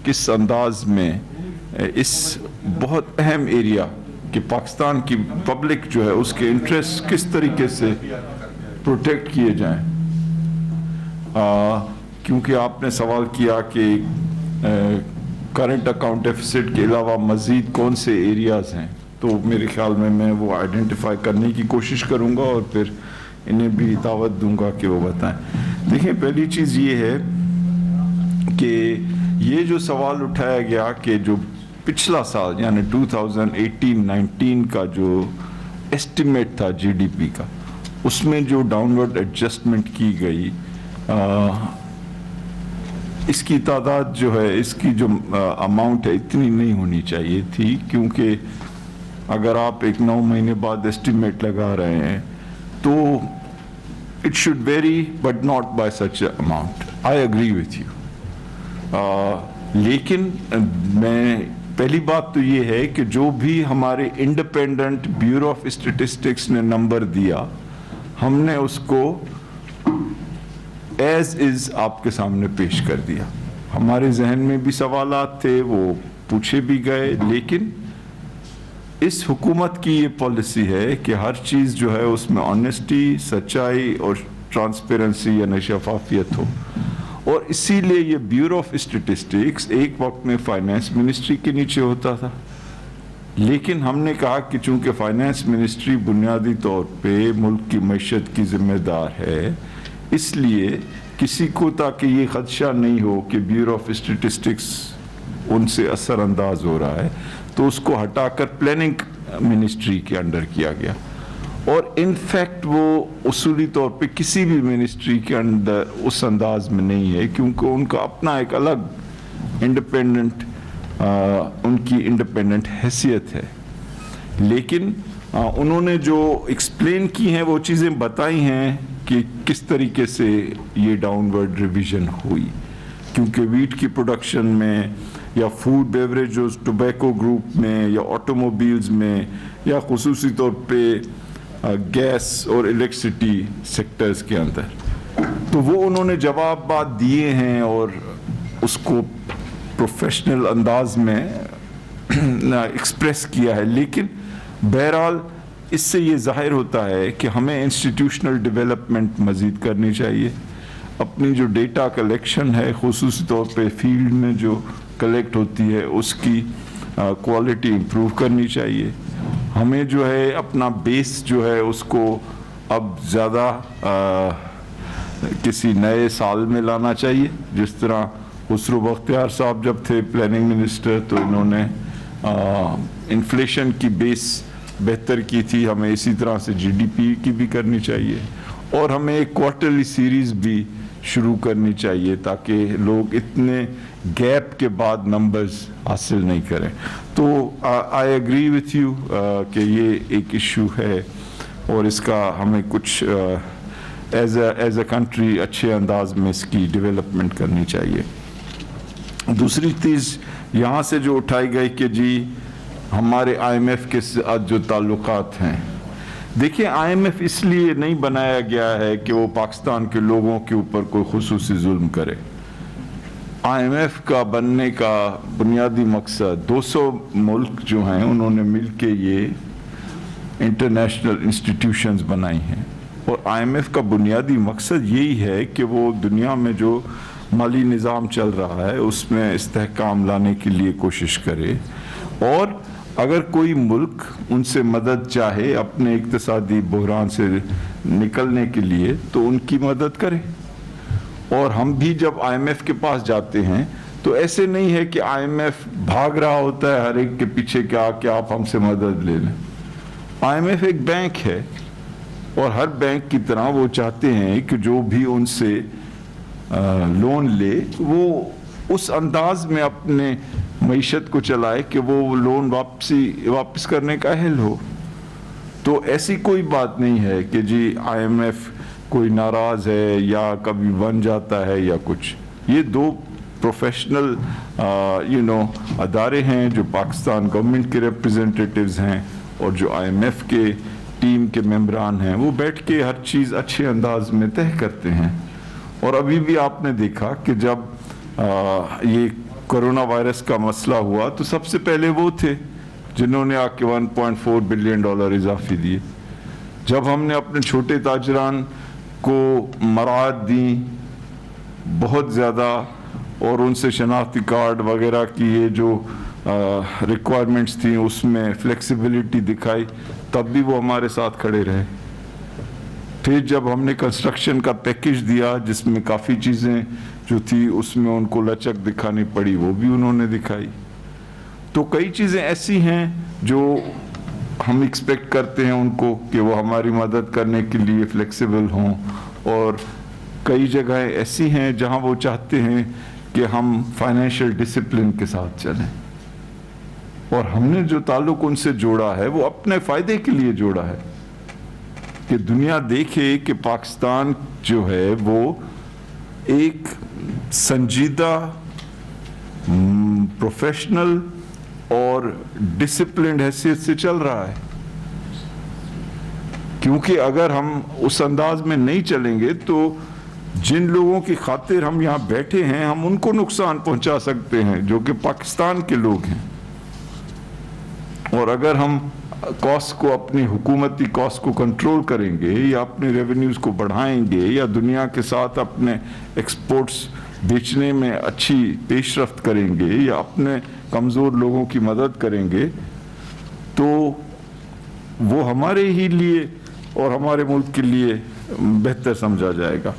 کس انداز میں اس بہت اہم ایریا کہ پاکستان کی پبلک جو ہے اس کے انٹرسٹ کس طریقے سے پروٹیکٹ کیے جائیں. کیونکہ آپ نے سوال کیا کہ کرنٹ اکاؤنٹ ڈیفیسٹ کے علاوہ مزید کون سے ایریاز ہیں, تو میرے خیال میں وہ آئیڈینٹیفائی کرنے کی کوشش کروں گا اور پھر انہیں بھی دعوت دوں گا کہ وہ بتائیں. دیکھیں, پہلی چیز یہ ہے کہ یہ جو سوال اٹھایا گیا کہ جو پچھلا سال یعنی 2018-19 کا جو ایسٹیمیٹ تھا جی ڈی پی کا, اس میں جو ڈاؤنورڈ ایڈجسٹمنٹ کی گئی, اس کی تعداد جو ہے, اس کی جو اماؤنٹ ہے اتنی نہیں ہونی چاہیے تھی, کیونکہ اگر آپ ایک 9 مہینے بعد ایسٹیمیٹ لگا رہے ہیں تو it should vary but not by such an amount. I agree with you. لیکن میں پہلی بات تو یہ ہے کہ جو بھی ہمارے انڈیپینڈنٹ بیورو آف اسٹیٹسٹکس نے نمبر دیا, ہم نے اس کو ایز از آپ کے سامنے پیش کر دیا. ہمارے ذہن میں بھی سوالات تھے, وہ پوچھے بھی گئے, لیکن اس حکومت کی یہ پالیسی ہے کہ ہر چیز جو ہے اس میں آنیسٹی, سچائی اور ٹرانسپیرنسی یعنی شفافیت ہو. اور اسی لیے یہ بیورو آف اسٹیٹسٹکس ایک وقت میں فائنانس منسٹری کے نیچے ہوتا تھا, لیکن ہم نے کہا کہ چونکہ فائنانس منسٹری بنیادی طور پہ ملک کی معیشت کی ذمہ دار ہے, اس لیے کسی کو تاکہ یہ خدشہ نہیں ہو کہ بیورو آف اسٹیٹسٹکس ان سے اثر انداز ہو رہا ہے, تو اس کو ہٹا کر پلاننگ منسٹری کے انڈر کیا گیا. اور انفیکٹ وہ اصولی طور پہ کسی بھی منسٹری کے اندر اس انداز میں نہیں ہے, کیونکہ ان کا اپنا ایک الگ انڈیپینڈنٹ ان کی انڈیپینڈنٹ حیثیت ہے. لیکن انہوں نے جو ایکسپلین کی ہیں وہ چیزیں بتائی ہیں کہ کس طریقے سے یہ ڈاؤن ورڈ ریویژن ہوئی، کیونکہ ویٹ کی پروڈکشن میں یا فوڈ بیوریجز ٹوبیکو گروپ میں یا آٹوموبیلز میں یا خصوصی طور پہ گیس اور الیکٹریسٹی سیکٹرز کے اندر، تو وہ انہوں نے جوابات دیے ہیں اور اس کو پروفیشنل انداز میں ایکسپریس کیا ہے. لیکن بہرحال اس سے یہ ظاہر ہوتا ہے کہ ہمیں انسٹیٹیوشنل ڈیولپمنٹ مزید کرنی چاہیے. اپنی جو ڈیٹا کلیکشن ہے خصوصی طور پہ فیلڈ میں جو کلیکٹ ہوتی ہے اس کی کوالٹی امپروو کرنی چاہیے. ہمیں جو ہے اپنا بیس جو ہے اس کو اب زیادہ کسی نئے سال میں لانا چاہیے. جس طرح خسرو بختیار صاحب جب تھے پلاننگ منسٹر تو انہوں نے انفلیشن کی بیس بہتر کی تھی، ہمیں اسی طرح سے جی ڈی پی کی بھی کرنی چاہیے اور ہمیں ایک کوارٹرلی سیریز بھی شروع کرنی چاہیے تاکہ لوگ اتنے گیپ کے بعد نمبرز حاصل نہیں کریں. تو آئی ایگری وتھ یو کہ یہ ایک ایشو ہے اور اس کا ہمیں کچھ ایز اے کنٹری اچھے انداز میں اس کی ڈیولپمنٹ کرنی چاہیے. دوسری چیز یہاں سے جو اٹھائی گئی کہ جی ہمارے آئی ایم ایف کے ساتھ جو تعلقات ہیں، دیکھیں آئی ایم ایف اس لیے نہیں بنایا گیا ہے کہ وہ پاکستان کے لوگوں کے اوپر کوئی خصوصی ظلم کرے. آئی ایم ایف کا بننے کا بنیادی مقصد 200 ملک جو ہیں انہوں نے مل کے یہ انٹرنیشنل انسٹیٹیوشنز بنائی ہیں اور آئی ایم ایف کا بنیادی مقصد یہی ہے کہ وہ دنیا میں جو مالی نظام چل رہا ہے اس میں استحکام لانے کے لیے کوشش کرے اور اگر کوئی ملک ان سے مدد چاہے اپنے اقتصادی بحران سے نکلنے کے لیے تو ان کی مدد کرے. اور ہم بھی جب آئی ایم ایف کے پاس جاتے ہیں تو ایسے نہیں ہے کہ آئی ایم ایف بھاگ رہا ہوتا ہے ہر ایک کے پیچھے کہ آپ ہم سے مدد لے لیں. آئی ایم ایف ایک بینک ہے اور ہر بینک کی طرح وہ چاہتے ہیں کہ جو بھی ان سے لون لے وہ اس انداز میں اپنے معیشت کو چلائے کہ وہ لون واپس کرنے کا اہل ہو. تو ایسی کوئی بات نہیں ہے کہ جی آئی ایم ایف کوئی ناراض ہے یا کبھی بن جاتا ہے یا کچھ. یہ دو پروفیشنل ادارے ہیں جو پاکستان گورنمنٹ کے ریپریزنٹیٹیوز ہیں اور جو آئی ایم ایف کے ٹیم کے ممبران ہیں وہ بیٹھ کے ہر چیز اچھے انداز میں طے کرتے ہیں. اور ابھی بھی آپ نے دیکھا کہ جب یہ کرونا وائرس کا مسئلہ ہوا تو سب سے پہلے وہ تھے جنہوں نے آ کے $1.4 بلین اضافی دیے. جب ہم نے اپنے چھوٹے تاجران کو مراعات دیں بہت زیادہ اور ان سے شناختی کارڈ وغیرہ کی یہ جو ریکوائرمنٹس تھیں اس میں فلیکسیبلٹی دکھائی تب بھی وہ ہمارے ساتھ کھڑے رہے. پھر جب ہم نے کنسٹرکشن کا پیکیج دیا جس میں کافی چیزیں جو تھی اس میں ان کو لچک دکھانی پڑی وہ بھی انہوں نے دکھائی. تو کئی چیزیں ایسی ہیں جو ہم ایکسپیکٹ کرتے ہیں ان کو کہ وہ ہماری مدد کرنے کے لیے فلیکسیبل ہوں اور کئی جگہیں ایسی ہیں جہاں وہ چاہتے ہیں کہ ہم فائنینشیل ڈسپلن کے ساتھ چلیں اور ہم نے جو تعلق ان سے جوڑا ہے وہ اپنے فائدے کے لیے جوڑا ہے کہ دنیا دیکھے کہ پاکستان جو ہے وہ ایک سنجیدہ پروفیشنل اور ڈسپلنڈ حیثیت سے چل رہا ہے. کیونکہ اگر ہم اس انداز میں نہیں چلیں گے تو جن لوگوں کی خاطر ہم یہاں بیٹھے ہیں ہم ان کو نقصان پہنچا سکتے ہیں جو کہ پاکستان کے لوگ ہیں. اور اگر ہم کاسٹ کو اپنی حکومتی کاسٹ کو کنٹرول کریں گے یا اپنے ریونیوز کو بڑھائیں گے یا دنیا کے ساتھ اپنے ایکسپورٹس بیچنے میں اچھی پیش رفت کریں گے یا اپنے کمزور لوگوں کی مدد کریں گے تو وہ ہمارے ہی لیے اور ہمارے ملک کے لیے بہتر سمجھا جائے گا.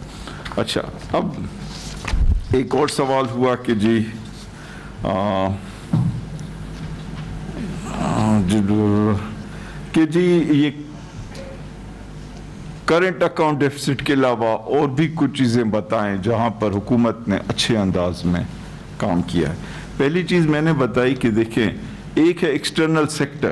اچھا اب ایک اور سوال ہوا کہ جی یہ کرنٹ اکاؤنٹ ڈیفیسٹ کے علاوہ اور بھی کچھ چیزیں بتائیں جہاں پر حکومت نے اچھے انداز میں کام کیا ہے. پہلی چیز میں نے بتائی کہ دیکھیں ایک ہے ایکسٹرنل سیکٹر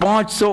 500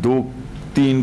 2-3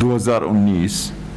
2019,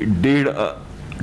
1.5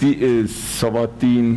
3.25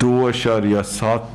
2.7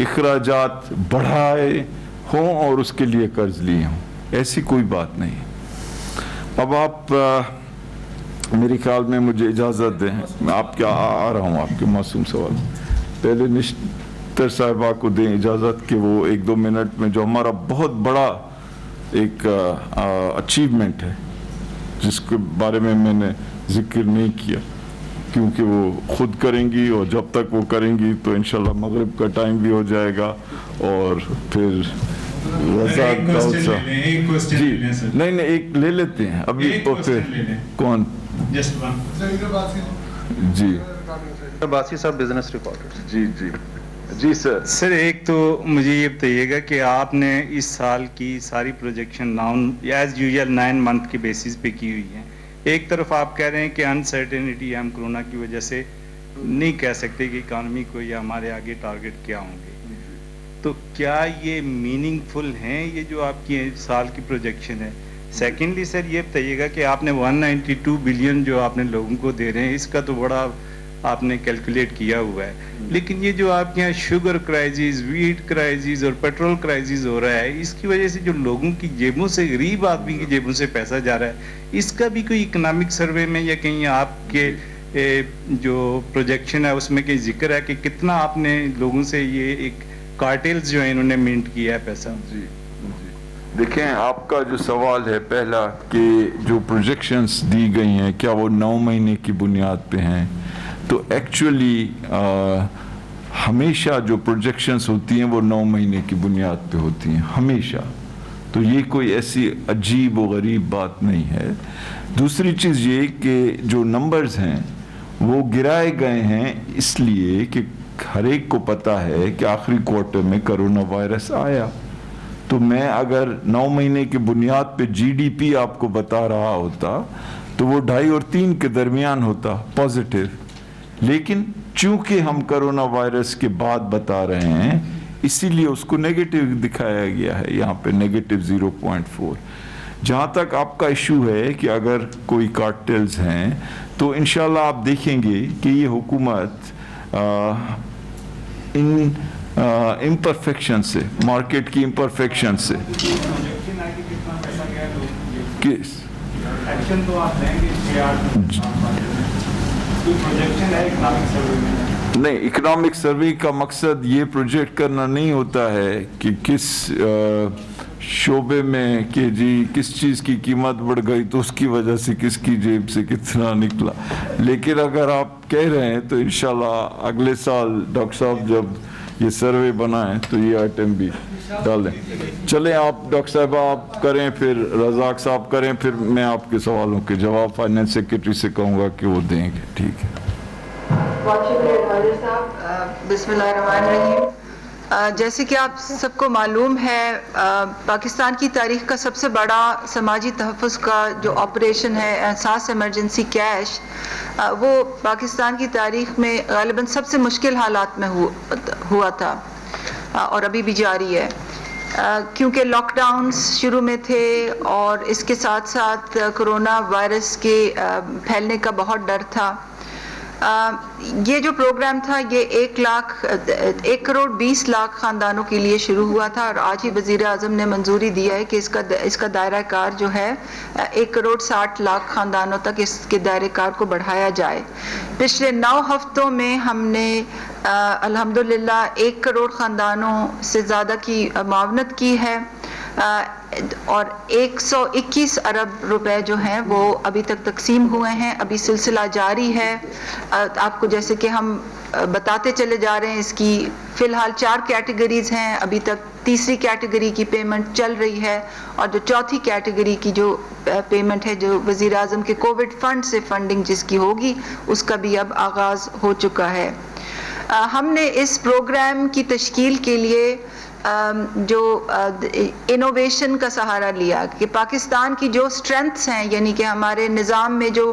اخراجات بڑھائے ہوں اور اس کے لیے قرض لیے ہوں، ایسی کوئی بات نہیں۔ اب آپ میرے خیال میں مجھے اجازت دیں، میں آپ کے آ رہا ہوں آپ کے معصوم سوال، پہلے نشتر صاحبہ کو دیں اجازت کہ وہ 1-2 منٹ میں جو ہمارا بہت بڑا ایک اچیومنٹ ہے جس کے بارے میں میں نے ذکر نہیں کیا کیونکہ وہ خود کریں گی، اور جب تک وہ کریں گی تو انشاءاللہ مغرب کا ٹائم بھی ہو جائے گا، اور پھر جی نہیں ایک لے لیتے ہیں ابھی، کون جی باسی صاحب بزنس رپورٹر۔ جی جی جی سر۔ سر ایک تو مجھے یہ بتائیے گا کہ آپ نے اس سال کی ساری پروجیکشن ایز یوزل 9 منتھ کی بیسس پہ کی ہوئی ہیں۔ ایک طرف آپ کہہ رہے ہیں کہ انسرٹینٹی ہم کرونا کی وجہ سے نہیں کہہ سکتے کہ اکانومی کو یا ہمارے آگے ٹارگٹ کیا ہوں گے، تو کیا یہ میننگ فل ہیں یہ جو آپ کی سال کی پروجیکشن ہے؟ سیکنڈلی سر یہ بتائیے گا کہ آپ نے 192 بلین جو آپ نے لوگوں کو دے رہے ہیں اس کا تو بڑا آپ نے کیلکولیٹ کیا ہوا ہے، لیکن یہ جو آپ کے یہاں شوگر کرائسس، ویٹ کرائسس اور پیٹرول کرائسس ہو رہا ہے، اس کی وجہ سے جو لوگوں کی جیبوں سے، غریب آدمی کی جیبوں سے پیسہ جا رہا ہے، اس کا بھی کوئی اکنامک سروے میں یا کہیں آپ کے جو پروجیکشن ہے اس میں کہیں ذکر ہے کہ کتنا آپ نے لوگوں سے یہ ایک کارٹیلز جو ہیں انہوں نے منٹ کیا ہے پیسہ؟ جی دیکھیں آپ کا جو سوال ہے پہلا کہ جو پروجیکشنز دی گئی ہیں کیا وہ 9 مہینے کی بنیاد پہ ہیں، تو ایکچولی ہمیشہ جو پروجیکشنز ہوتی ہیں وہ 9 مہینے کی بنیاد پہ ہوتی ہیں ہمیشہ، تو یہ کوئی ایسی عجیب و غریب بات نہیں ہے۔ دوسری چیز یہ کہ جو نمبرز ہیں وہ گرائے گئے ہیں اس لیے کہ ہر ایک کو پتہ ہے کہ آخری کوارٹر میں کرونا وائرس آیا، تو میں اگر 9 مہینے کی بنیاد پہ جی ڈی پی آپ کو بتا رہا ہوتا تو وہ 2.5 اور 3 کے درمیان ہوتا پازیٹیو، لیکن چونکہ ہم کرونا وائرس کے بعد بتا رہے ہیں اسی لیے اس کو نیگیٹو دکھایا گیا ہے یہاں پہ -0.4۔ جہاں تک آپ کا ایشو ہے کہ اگر کوئی کارٹیلز ہیں تو انشاءاللہ آپ دیکھیں گے کہ یہ حکومت ان امپرفیکشن سے، مارکیٹ کی امپرفیکشن سے کس ایکشن تو آپ لیں گے نہیں، اکنامک سروے کا مقصد یہ پروجیکٹ کرنا نہیں ہوتا ہے کہ کس شعبے میں کہ جی کس چیز کی قیمت بڑھ گئی تو اس کی وجہ سے کس کی جیب سے کتنا نکلا، لیکن اگر آپ کہہ رہے ہیں تو انشاءاللہ اگلے سال ڈاکٹر صاحب جب یہ سروے بنائیں تو یہ آئٹم بھی ڈال دیں۔ چلیں آپ ڈاکٹر صاحب آپ کریں، پھر رزاق صاحب کریں، پھر میں آپ کے سوالوں کے جواب فائنانس سیکریٹری سے کہوں گا کہ وہ دیں گے، ٹھیک ہے؟ بہت شکریہ ایڈوائزر صاحب۔ بسم اللہ الرحمن الرحیم۔ جیسے کہ آپ سب کو معلوم ہے پاکستان کی تاریخ کا سب سے بڑا سماجی تحفظ کا جو آپریشن ہے احساس ایمرجنسی کیش، وہ پاکستان کی تاریخ میں غالباً سب سے مشکل حالات میں ہوا تھا اور ابھی بھی جاری ہے، کیونکہ لاک ڈاؤنز شروع میں تھے اور اس کے ساتھ ساتھ کرونا وائرس کے پھیلنے کا بہت ڈر تھا۔ یہ جو پروگرام تھا یہ 1 کروڑ 20 لاکھ خاندانوں کے لیے شروع ہوا تھا، اور آج ہی وزیر اعظم نے منظوری دیا ہے کہ اس کا دائرہ کار جو ہے 1 کروڑ 60 لاکھ خاندانوں تک اس کے دائرہ کار کو بڑھایا جائے۔ پچھلے 9 ہفتوں میں ہم نے الحمدللہ 1 کروڑ خاندانوں سے زیادہ کی معاونت کی ہے، اور 121 ارب روپے جو ہیں وہ ابھی تک تقسیم ہوئے ہیں، ابھی سلسلہ جاری ہے۔ آپ کو جیسے کہ ہم بتاتے چلے جا رہے ہیں، اس کی فی الحال 4 کیٹیگریز ہیں، ابھی تک تیسری کیٹیگری کی پیمنٹ چل رہی ہے، اور جو چوتھی کیٹیگری کی جو پیمنٹ ہے جو وزیر اعظم کے کووڈ فنڈ سے فنڈنگ جس کی ہوگی اس کا بھی اب آغاز ہو چکا ہے۔ ہم نے اس پروگرام کی تشکیل کے لیے جو انوویشن کا سہارا لیا کہ پاکستان کی جو سٹرینتھس ہیں، یعنی کہ ہمارے نظام میں جو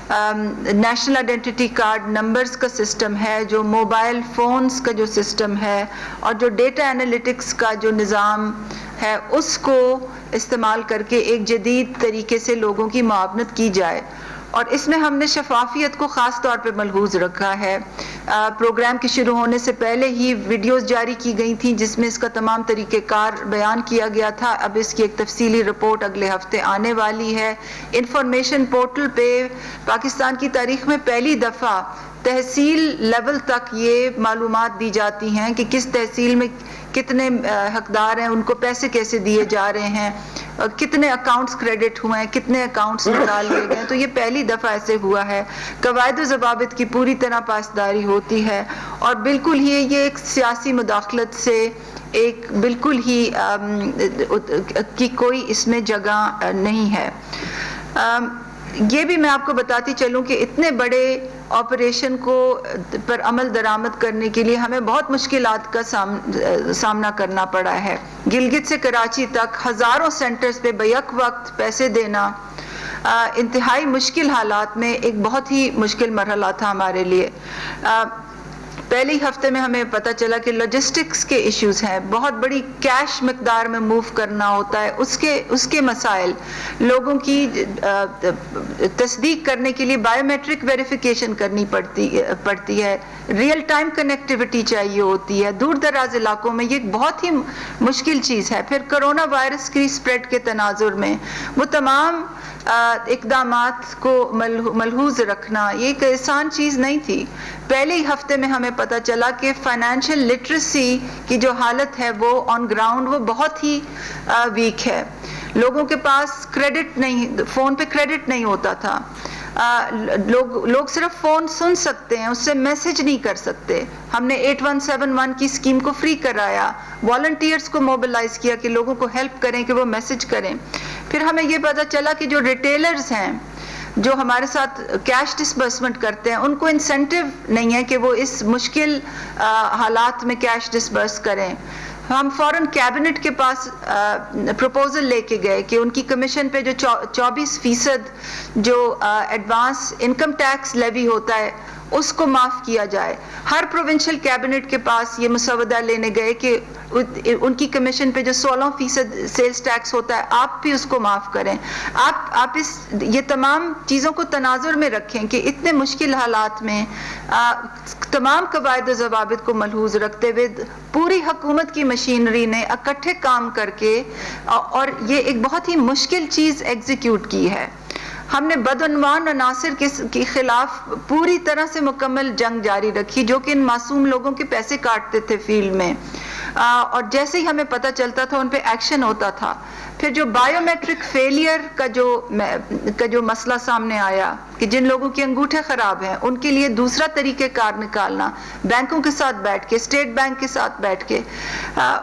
نیشنل آئیڈینٹی کارڈ نمبرز کا سسٹم ہے، جو موبائل فونز کا جو سسٹم ہے، اور جو ڈیٹا انالیٹکس کا جو نظام ہے، اس کو استعمال کر کے ایک جدید طریقے سے لوگوں کی معاونت کی جائے۔ اور اس میں ہم نے شفافیت کو خاص طور پہ ملحوظ رکھا ہے. پروگرام کے شروع ہونے سے پہلے ہی ویڈیوز جاری کی گئی تھیں جس میں اس کا تمام طریقہ کار بیان کیا گیا تھا. اب اس کی ایک تفصیلی رپورٹ اگلے ہفتے آنے والی ہے. انفارمیشن پورٹل پہ پاکستان کی تاریخ میں پہلی دفعہ تحصیل لیول تک یہ معلومات دی جاتی ہیں کہ کس تحصیل میں کتنے حقدار ہیں, ان کو پیسے کیسے دیے جا رہے ہیں, کتنے اکاؤنٹس کریڈٹ ہوئے ہیں, کتنے اکاؤنٹس نکال لیے گئے. تو یہ پہلی دفعہ ایسے ہوا ہے. قواعد و ضوابط کی پوری طرح پاسداری ہوتی ہے اور بالکل ہی یہ ایک سیاسی مداخلت سے ایک بالکل ہی کی کوئی اس میں جگہ نہیں ہے. یہ بھی میں آپ کو بتاتی چلوں کہ اتنے بڑے آپریشن کو پر عمل درآمد کرنے کے لیے ہمیں بہت مشکلات کا سامنا کرنا پڑا ہے. گلگت سے کراچی تک ہزاروں سینٹرز پہ بیک وقت پیسے دینا انتہائی مشکل حالات میں ایک بہت ہی مشکل مرحلہ تھا ہمارے لیے. پہلے ہی ہفتے میں ہمیں پتہ چلا کہ لاجسٹکس کے ایشوز ہیں, بہت بڑی کیش مقدار میں موو کرنا ہوتا ہے, اس کے مسائل, لوگوں کی تصدیق کرنے کے لیے بائیو میٹرک ویریفیکیشن کرنی پڑتی ہے, ریئل ٹائم کنیکٹیوٹی چاہیے ہوتی ہے. دور دراز علاقوں میں یہ ایک بہت ہی مشکل چیز ہے. پھر کرونا وائرس کی اسپریڈ کے تناظر میں وہ تمام اقدامات کو ملحوظ رکھنا یہ ایک آسان چیز نہیں تھی. پہلے ہی ہفتے میں ہمیں پتہ چلا کہ فائنینشیل لٹریسی کی جو حالت ہے وہ آن گراؤنڈ وہ بہت ہی ویک ہے. لوگوں کے پاس کریڈٹ نہیں, فون پہ کریڈٹ نہیں ہوتا تھا. لوگ صرف فون سن سکتے ہیں, اس سے میسج نہیں کر سکتے. ہم نے 8171 کی اسکیم کو فری کرایا, والنٹیئرز کو موبلائز کیا کہ لوگوں کو ہیلپ کریں کہ وہ میسج کریں. پھر ہمیں یہ پتہ چلا کہ جو ریٹیلرز ہیں جو ہمارے ساتھ کیش ڈسبرسمنٹ کرتے ہیں ان کو انسینٹیو نہیں ہے کہ وہ اس مشکل حالات میں کیش ڈسبرس کریں. ہم فوراً کیبنٹ کے پاس پروپوزل لے کے گئے کہ ان کی کمیشن پہ جو 24% جو ایڈوانس انکم ٹیکس لیوی ہوتا ہے اس کو معاف کیا جائے. ہر پروونشل کیبنٹ کے پاس یہ مسودہ لینے گئے کہ ان کی کمیشن پہ جو 16% سیلز ٹیکس ہوتا ہے آپ بھی اس کو معاف کریں. آپ یہ تمام چیزوں کو تناظر میں رکھیں کہ اتنے مشکل حالات میں تمام قواعد و ضوابط کو ملحوظ رکھتے ہوئے پوری حکومت کی مشینری نے اکٹھے کام کر کے اور یہ ایک بہت ہی مشکل چیز ایگزیکیوٹ کی ہے. ہم نے بدعنوان عناصر کے خلاف پوری طرح سے مکمل جنگ جاری رکھی جو کہ ان معصوم لوگوں کے پیسے کاٹتے تھے فیلڈ میں, اور جیسے ہی ہمیں پتہ چلتا تھا ان پہ ایکشن ہوتا تھا. پھر جو بائیو میٹرک فیلئر کا جو مسئلہ سامنے آیا کہ جن لوگوں کے انگوٹھے خراب ہیں ان کے لیے دوسرا طریقہ کار نکالنا, بینکوں کے ساتھ بیٹھ کے, اسٹیٹ بینک کے ساتھ بیٹھ کے.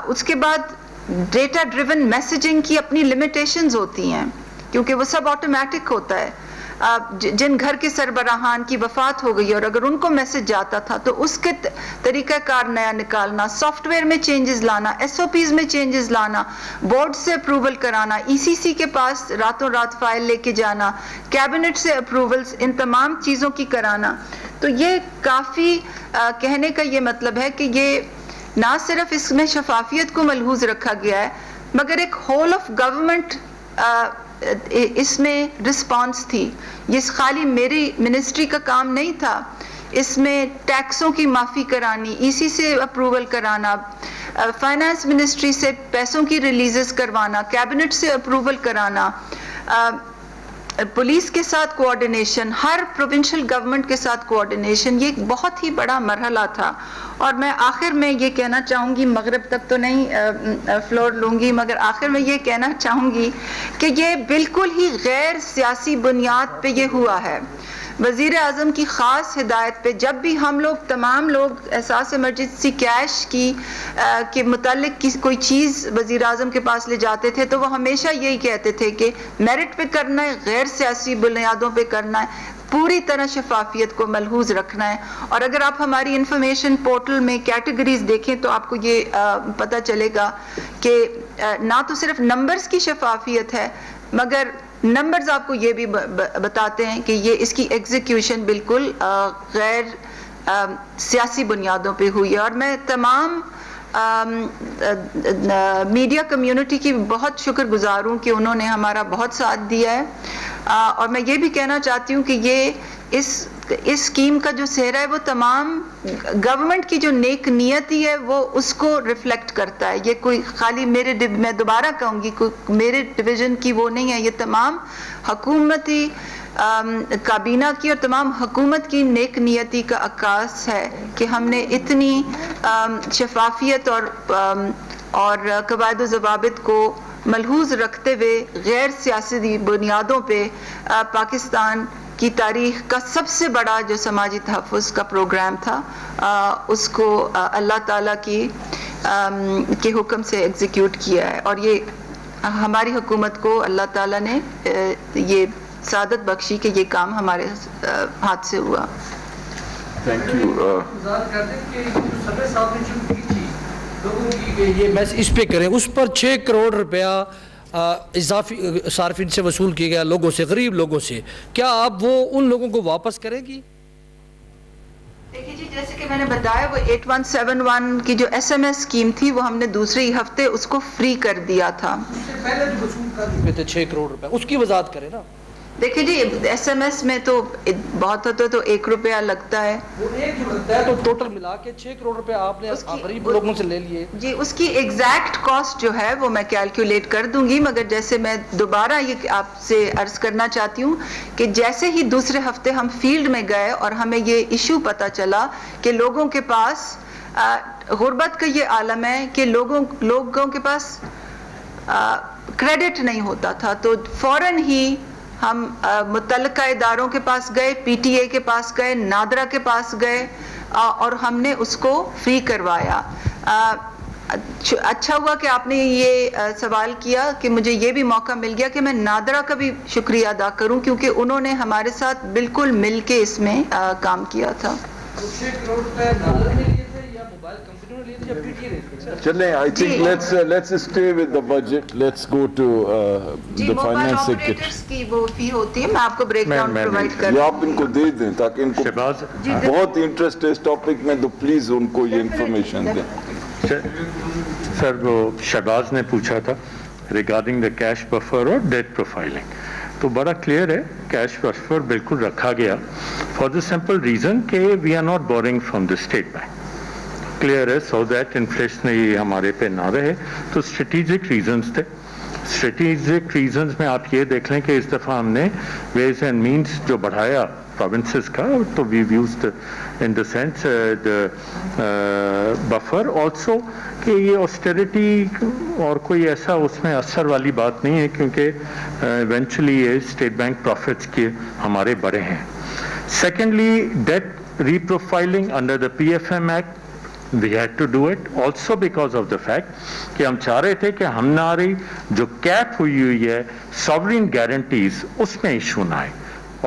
اس کے بعد ڈیٹا ڈریون میسیجنگ کی اپنی لمیٹیشنز ہوتی ہیں کیونکہ وہ سب آٹومیٹک ہوتا ہے. جن گھر کے سربراہان کی وفات ہو گئی اور اگر ان کو میسج جاتا تھا تو اس کے طریقہ کار نیا نکالنا, سافٹ ویئر میں چینجز لانا, SOPs میں چینجز لانا, بورڈ سے اپروول کرانا, ECC کے پاس راتوں رات فائل لے کے جانا, کیبنٹ سے اپروولز, ان تمام چیزوں کی کرانا. تو یہ کافی کہنے کا یہ مطلب ہے کہ یہ نہ صرف اس میں شفافیت کو ملحوظ رکھا گیا ہے مگر ایک ہول آف گورنمنٹ اس میں رسپانس تھی. یہ خالی میری منسٹری کا کام نہیں تھا, اس میں ٹیکسوں کی معافی کرانی, EC سے اپروول کرانا, فائنانس منسٹری سے پیسوں کی ریلیزز کروانا, کیبنٹ سے اپروول کرانا, پولیس کے ساتھ کوآرڈینیشن, ہر پروونشل گورنمنٹ کے ساتھ کوآرڈینیشن. یہ ایک بہت ہی بڑا مرحلہ تھا. اور میں آخر میں یہ کہنا چاہوں گی, مغرب تک تو نہیں فلور لوں گی, مگر آخر میں یہ کہنا چاہوں گی کہ یہ بالکل ہی غیر سیاسی بنیاد پہ یہ ہوا ہے. وزیر اعظم کی خاص ہدایت پہ جب بھی ہم لوگ تمام لوگ احساس ایمرجنسی کیش کے متعلق کوئی چیز وزیر اعظم کے پاس لے جاتے تھے تو وہ ہمیشہ یہی کہتے تھے کہ میرٹ پہ کرنا ہے, غیر سیاسی بنیادوں پہ کرنا ہے, پوری طرح شفافیت کو ملحوظ رکھنا ہے. اور اگر آپ ہماری انفارمیشن پورٹل میں کیٹیگریز دیکھیں تو آپ کو یہ پتہ چلے گا کہ نہ تو صرف نمبرز کی شفافیت ہے مگر نمبرز آپ کو یہ بھی بتاتے ہیں کہ یہ اس کی ایگزیکیوشن بالکل غیر سیاسی بنیادوں پہ ہوئی ہے. اور میں تمام میڈیا کمیونٹی کی بہت شکر گزار ہوں کہ انہوں نے ہمارا بہت ساتھ دیا ہے. اور میں یہ بھی کہنا چاہتی ہوں کہ یہ اس اسکیم کا جو سہرا ہے وہ تمام گورنمنٹ کی جو نیک نیتی ہے وہ اس کو ریفلیکٹ کرتا ہے. یہ کوئی خالی میں دوبارہ کہوں گی کوئی میرے ڈویژن کی وہ نہیں ہے, یہ تمام حکومتی کابینہ کی اور تمام حکومت کی نیک نیتی کا عکاس ہے کہ ہم نے اتنی شفافیت اور قواعد و ضوابط کو ملحوظ رکھتے ہوئے غیر سیاسی بنیادوں پہ پاکستان کی تاریخ کا سب سے بڑا جو سماجی تحفظ کا پروگرام تھا اس کو اللہ تعالیٰ کے حکم سے ایگزیکیوٹ کیا ہے. اور یہ ہماری حکومت کو اللہ تعالیٰ نے یہ سعادت بخشی کہ یہ کام ہمارے ہاتھ سے ہوا. Thank you. یہ میسج اس پہ کریں, اس پر 6 کروڑ روپیہ اضافی صارفین سے وصول کیا گیا, لوگوں سے, غریب لوگوں سے, کیا آپ وہ ان لوگوں کو واپس کریں گی؟ دیکھیے جی, جیسے کہ میں نے بتایا وہ 8171 کی جو SMS اسکیم تھی وہ ہم نے دوسرے ہفتے اس کو فری کر دیا تھا. پہلے جو وصول کر چکے تھے 6 کروڑ روپے, اس کی وضاحت کریں نا. دیکھیے جی, SMS میں تو بہت ہوتا ہے تو 1 روپیہ لگتا ہے. وہ ایک جو لگتا ہے تو ٹوٹل ملا کے 6 کروڑ روپے آپ نے غریب لوگوں سے لے لیے. جی, اس کی ایگزیکٹ کاسٹ جو ہے وہ میں کیلکولیٹ کر دوں گی, مگر جیسے میں دوبارہ یہ آپ سے عرض کرنا چاہتی ہوں کہ جیسے ہی دوسرے ہفتے ہم فیلڈ میں گئے اور ہمیں یہ ایشو پتہ چلا کہ لوگوں کے پاس غربت کا یہ عالم ہے کہ لوگوں کے پاس کریڈٹ نہیں ہوتا تھا, تو فوراً ہی ہم متعلقہ اداروں کے پاس گئے, PTA کے پاس گئے, نادرا کے پاس گئے اور ہم نے اس کو فری کروایا. اچھا ہوا کہ آپ نے یہ سوال کیا کہ مجھے یہ بھی موقع مل گیا کہ میں نادرا کا بھی شکریہ ادا کروں, کیونکہ انہوں نے ہمارے ساتھ بالکل مل کے اس میں کام کیا تھا. 6 کروڑ روپے نادرا نے لیے تھے یا موبائل کمپنیوں نے لیے تھے یا PTA نے لیے تھے؟ چلیں, I think let's stay with the budget. Let's go to the finance secretary. کی وہ فی ہوتی ہے, میں آپ کو بریک ڈاؤن پرووائڈ کر یہ آپ ان کو دے دیں تاکہ ان کو بہت انٹرسٹ ہے اس ٹاپک میں, تو پلیز ان کو یہ انفارمیشن دیں. سر وہ شہباز نے پوچھا تھا ریگارڈنگ دا کیش بفر اور ڈیٹ پروفائلنگ, تو بڑا کلیئر ہے, کیش بفر بالکل رکھا گیا فار دا سمپل ریزن کہ we are not borrowing from the State Bank. Clear ہے, سو دیٹ انفلیشن ہمارے پہ نہ رہے. تو اسٹریٹجک ریزنس تھے. اسٹریٹجک ریزنس میں آپ یہ دیکھ لیں کہ اس دفعہ ہم نے ویز اینڈ مینس جو بڑھایا پروونسز کا, تو we used in the sense buffer also کہ یہ آسٹیریٹی اور کوئی ایسا اس میں اثر والی بات نہیں ہے, کیونکہ ایونچولی یہ اسٹیٹ بینک پروفٹس کے ہمارے بڑے ہیں. Secondly, that reprofiling under the PFM act, we had to do it also because of the fact کہ ہم چاہ رہے تھے کہ ہماری جو کیپ ہوئی ہے ساورین گارنٹیز اس میں ایشو نہ آئے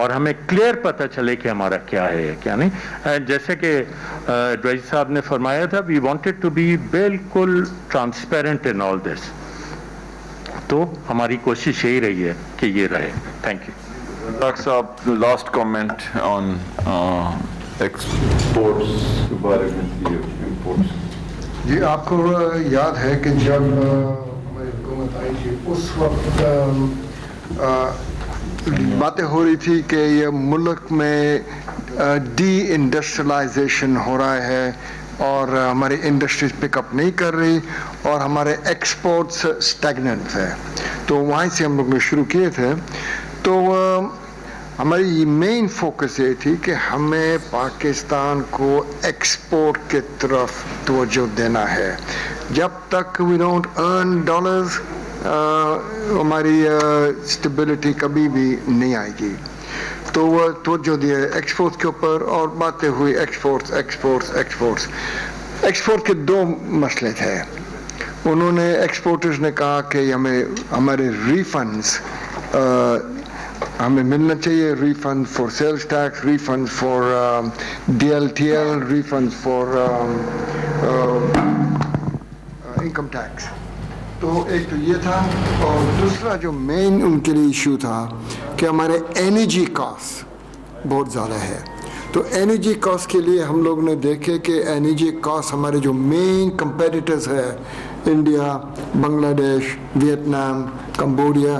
اور ہمیں کلیئر پتہ چلے کہ ہمارا کیا ہے کیا نہیں. جیسے کہ ایڈوائزر صاحب نے فرمایا تھا, we wanted to be بالکل ٹرانسپیرنٹ in all this, تو ہماری کوشش یہی رہی ہے کہ یہ رہے. Thank you. ڈاکٹر صاحب, لاسٹ کامنٹ آن ایکسپورٹس کے بارے میں. جی, آپ کو یاد ہے کہ جب ہماری حکومت آئی تھی اس وقت باتیں ہو رہی تھی کہ یہ ملک میں ڈی انڈسٹریلائزیشن ہو رہا ہے اور ہماری انڈسٹریز پک اپ نہیں کر رہی اور ہمارے ایکسپورٹس اسٹیگننٹ ہے. تو وہیں سے ہم لوگ نے شروع کیے تھے. تو ہماری مین فوکس یہ تھی کہ ہمیں پاکستان کو ایکسپورٹ کی طرف توجہ دینا ہے. جب تک وی ڈونٹ ارن ڈالرز ہماری اسٹیبلٹی کبھی بھی نہیں آئے گی. تو وہ توجہ دیے ایکسپورٹ کے اوپر اور باتیں ہوئی ایکسپورٹس ایکسپورٹس ایکسپورٹس. ایکسپورٹ کے 2 مسئلے تھے. انہوں نے ایکسپورٹرز نے کہا کہ ہمارے ریفنڈس ہمیں ملنا چاہیے, refund for sales tax, refund for DLTL, refund for income tax. تو ایک تو یہ تھا, اور دوسرا جو مین ان کے لیے ایشو تھا کہ ہمارے انرجی کاسٹ بہت زیادہ ہے. تو انرجی کاسٹ کے لیے ہم لوگ نے دیکھے کہ انرجی کاسٹ ہمارے جو مین کمپیٹیٹرز ہے انڈیا, بنگلہ دیش, Vietnam, Cambodia,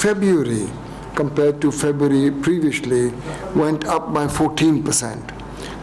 February compared to February previously went up by 14%।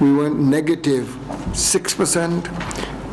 we went -6%,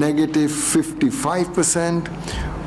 -55%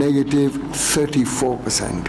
-34%।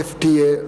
FTA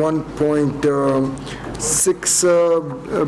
$1.6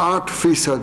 8%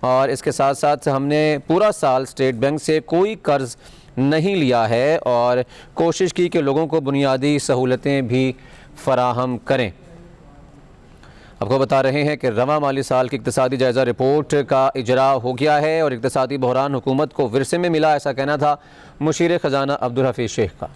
اور اس کے ساتھ ساتھ ہم نے پورا سال اسٹیٹ بینک سے کوئی قرض نہیں لیا ہے اور کوشش کی کہ لوگوں کو بنیادی سہولتیں بھی فراہم کریں۔ آپ کو بتا رہے ہیں کہ رواں مالی سال کی اقتصادی جائزہ رپورٹ کا اجراء ہو گیا ہے اور اقتصادی بحران حکومت کو ورثے میں ملا، ایسا کہنا تھا مشیر خزانہ عبدالحفیظ شیخ کا۔